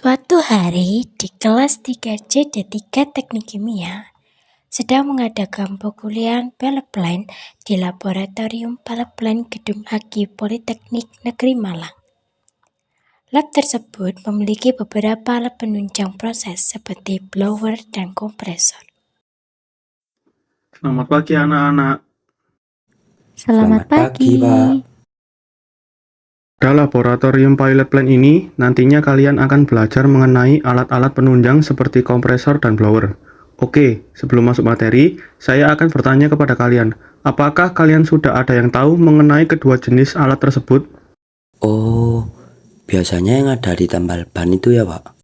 Suatu hari di kelas 3C D3 Teknik Kimia sedang mengadakan perkuliahan pipeline di Laboratorium Pipeline Gedung Aki Politeknik Negeri Malang. Lab tersebut memiliki beberapa alat penunjang proses seperti blower dan kompresor. Selamat pagi anak-anak. Selamat pagi, Pak. Pada laboratorium pilot plant ini, nantinya kalian akan belajar mengenai alat-alat penunjang seperti kompresor dan blower. Oke, sebelum masuk materi, saya akan bertanya kepada kalian, apakah kalian sudah ada yang tahu mengenai kedua jenis alat tersebut? Oh, biasanya yang ada di tambal ban itu ya, Pak?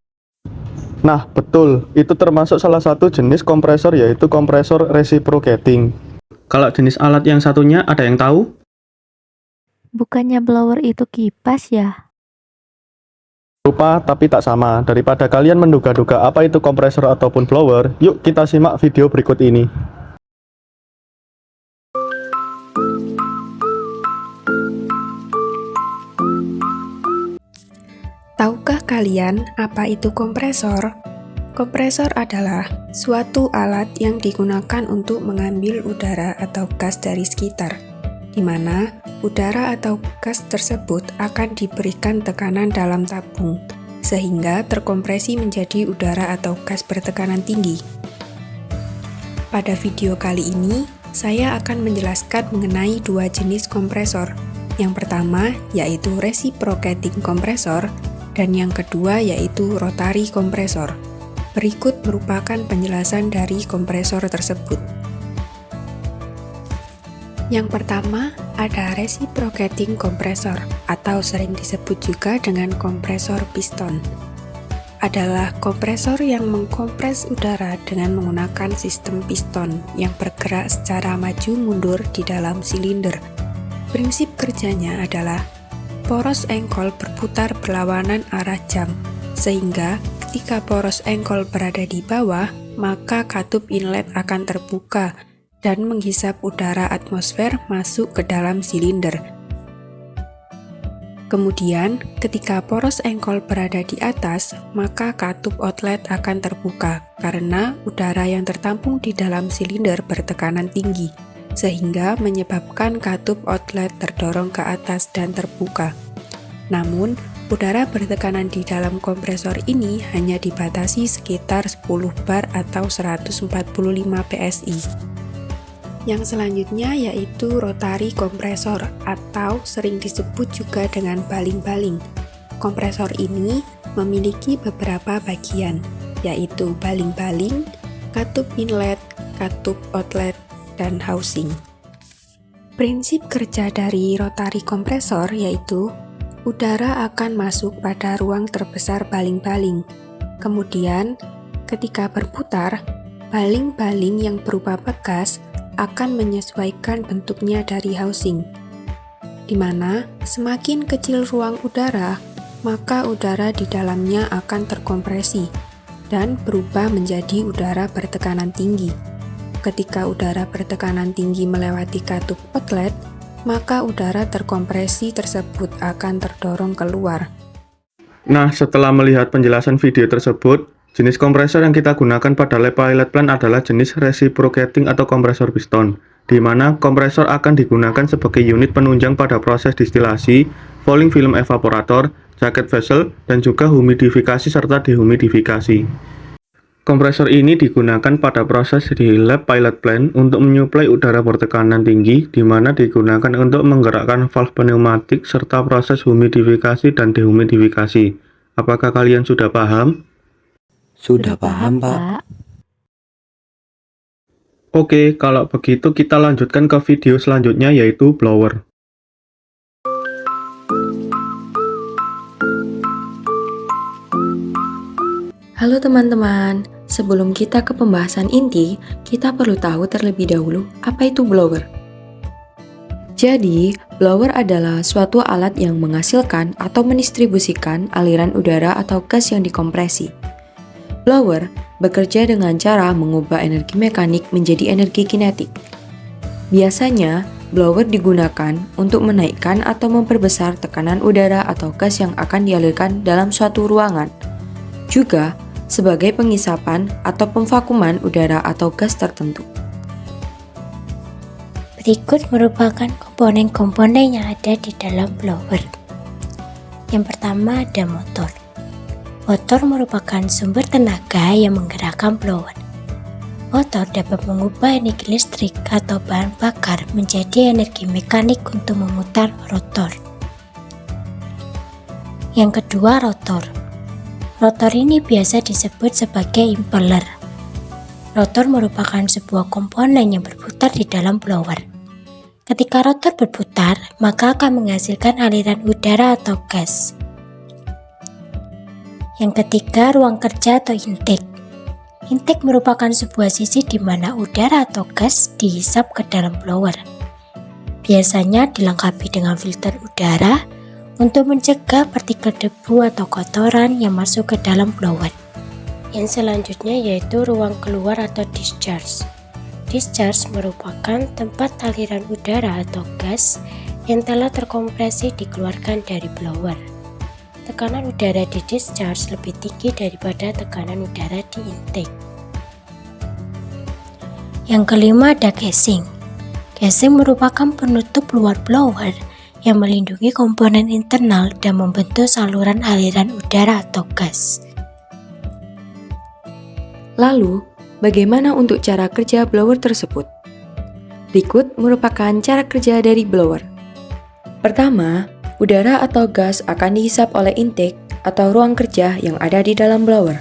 Nah, betul. Itu termasuk salah satu jenis kompresor, yaitu kompresor reciprocating. Kalau jenis alat yang satunya, ada yang tahu? Bukannya blower itu kipas ya? Rupa tapi tak sama. Daripada kalian menduga-duga apa itu kompresor ataupun blower, yuk kita simak video berikut ini. Tahukah kalian apa itu kompresor? Kompresor adalah suatu alat yang digunakan untuk mengambil udara atau gas dari sekitar, di mana udara atau gas tersebut akan diberikan tekanan dalam tabung, sehingga terkompresi menjadi udara atau gas bertekanan tinggi. Pada video kali ini, saya akan menjelaskan mengenai dua jenis kompresor. Yang pertama yaitu reciprocating kompresor, dan yang kedua yaitu rotary kompresor. Berikut merupakan penjelasan dari kompresor tersebut. Yang pertama, ada reciprocating kompresor, atau sering disebut juga dengan kompresor piston. Adalah kompresor yang mengkompres udara dengan menggunakan sistem piston yang bergerak secara maju mundur di dalam silinder. Prinsip kerjanya adalah poros engkol berputar berlawanan arah jam, sehingga ketika poros engkol berada di bawah, maka katup inlet akan terbuka dan menghisap udara atmosfer masuk ke dalam silinder. Kemudian, ketika poros engkol berada di atas, maka katup outlet akan terbuka karena udara yang tertampung di dalam silinder bertekanan tinggi, sehingga menyebabkan katup outlet terdorong ke atas dan terbuka. Namun, udara bertekanan di dalam kompresor ini hanya dibatasi sekitar 10 bar atau 145 PSI. Yang selanjutnya yaitu rotary kompresor atau sering disebut juga dengan baling-baling. Kompresor ini memiliki beberapa bagian, yaitu baling-baling, katup inlet, katup outlet, dan housing. Prinsip kerja dari rotary kompresor yaitu udara akan masuk pada ruang terbesar baling-baling. Kemudian, ketika berputar, baling-baling yang berupa bekas akan menyesuaikan bentuknya dari housing, di mana semakin kecil ruang udara, maka udara di dalamnya akan terkompresi dan berubah menjadi udara bertekanan tinggi. Ketika udara bertekanan tinggi melewati katup outlet, maka udara terkompresi tersebut akan terdorong keluar. Nah, setelah melihat penjelasan video tersebut, jenis kompresor yang kita gunakan pada lab pilot plant adalah jenis reciprocating atau kompresor piston, di mana kompresor akan digunakan sebagai unit penunjang pada proses distilasi, falling film evaporator, jacket vessel, dan juga humidifikasi serta dehumidifikasi. Kompresor ini digunakan pada proses di lab pilot plant untuk menyuplai udara bertekanan tinggi, di mana digunakan untuk menggerakkan valve pneumatik serta proses humidifikasi dan dehumidifikasi. Apakah kalian sudah paham? Sudah paham, Pak. Oke, kalau begitu kita lanjutkan ke video selanjutnya yaitu blower. Halo teman-teman, sebelum kita ke pembahasan inti, kita perlu tahu terlebih dahulu apa itu blower. Jadi, blower adalah suatu alat yang menghasilkan atau mendistribusikan aliran udara atau gas yang dikompresi. Blower bekerja dengan cara mengubah energi mekanik menjadi energi kinetik. Biasanya, blower digunakan untuk menaikkan atau memperbesar tekanan udara atau gas yang akan dialirkan dalam suatu ruangan. juga sebagai pengisapan atau pemvakuman udara atau gas tertentu. Berikut merupakan komponen-komponen yang ada di dalam blower. Yang pertama ada motor. Motor merupakan sumber tenaga yang menggerakkan blower. Motor dapat mengubah energi listrik atau bahan bakar menjadi energi mekanik untuk memutar rotor. Yang kedua, rotor. Rotor ini biasa disebut sebagai impeller. Rotor merupakan sebuah komponen yang berputar di dalam blower. Ketika rotor berputar, maka akan menghasilkan aliran udara atau gas. Yang ketiga, ruang kerja atau intake. Intake merupakan sebuah sisi di mana udara atau gas dihisap ke dalam blower. Biasanya dilengkapi dengan filter udara untuk mencegah partikel debu atau kotoran yang masuk ke dalam blower. Yang selanjutnya yaitu ruang keluar atau discharge. Discharge merupakan tempat aliran udara atau gas yang telah terkompresi dikeluarkan dari blower. Tekanan udara di discharge lebih tinggi daripada tekanan udara di intake. Yang kelima ada casing. Casing merupakan penutup luar blower yang melindungi komponen internal dan membentuk saluran aliran udara atau gas. Lalu, bagaimana untuk cara kerja blower tersebut? Berikut merupakan cara kerja dari blower. Pertama, udara atau gas akan dihisap oleh intake atau ruang kerja yang ada di dalam blower.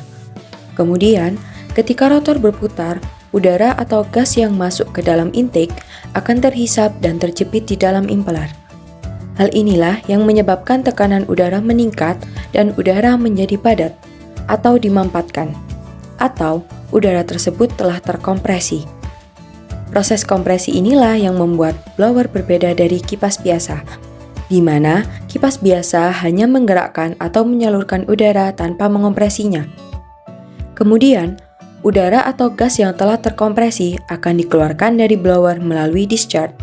Kemudian, ketika rotor berputar, udara atau gas yang masuk ke dalam intake akan terhisap dan terjepit di dalam impeller. Hal inilah yang menyebabkan tekanan udara meningkat dan udara menjadi padat atau dimampatkan, atau udara tersebut telah terkompresi. Proses kompresi inilah yang membuat blower berbeda dari kipas biasa, di mana kipas biasa hanya menggerakkan atau menyalurkan udara tanpa mengompresinya. Kemudian, udara atau gas yang telah terkompresi akan dikeluarkan dari blower melalui discharge,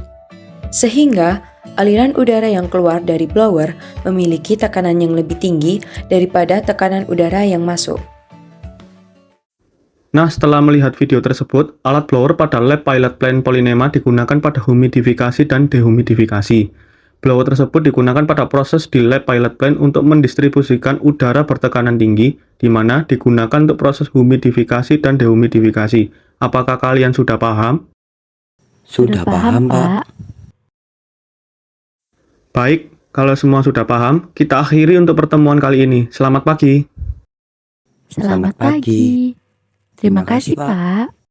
sehingga aliran udara yang keluar dari blower memiliki tekanan yang lebih tinggi daripada tekanan udara yang masuk. Nah, setelah melihat video tersebut, alat blower pada lab pilot plant Polynema digunakan pada humidifikasi dan dehumidifikasi. Blower tersebut digunakan pada proses di lab pilot plant untuk mendistribusikan udara bertekanan tinggi, di mana digunakan untuk proses humidifikasi dan dehumidifikasi. Apakah kalian sudah paham? Sudah paham, Pak. Baik, kalau semua sudah paham, kita akhiri untuk pertemuan kali ini. Selamat pagi. Selamat pagi. Terima kasih, Pak.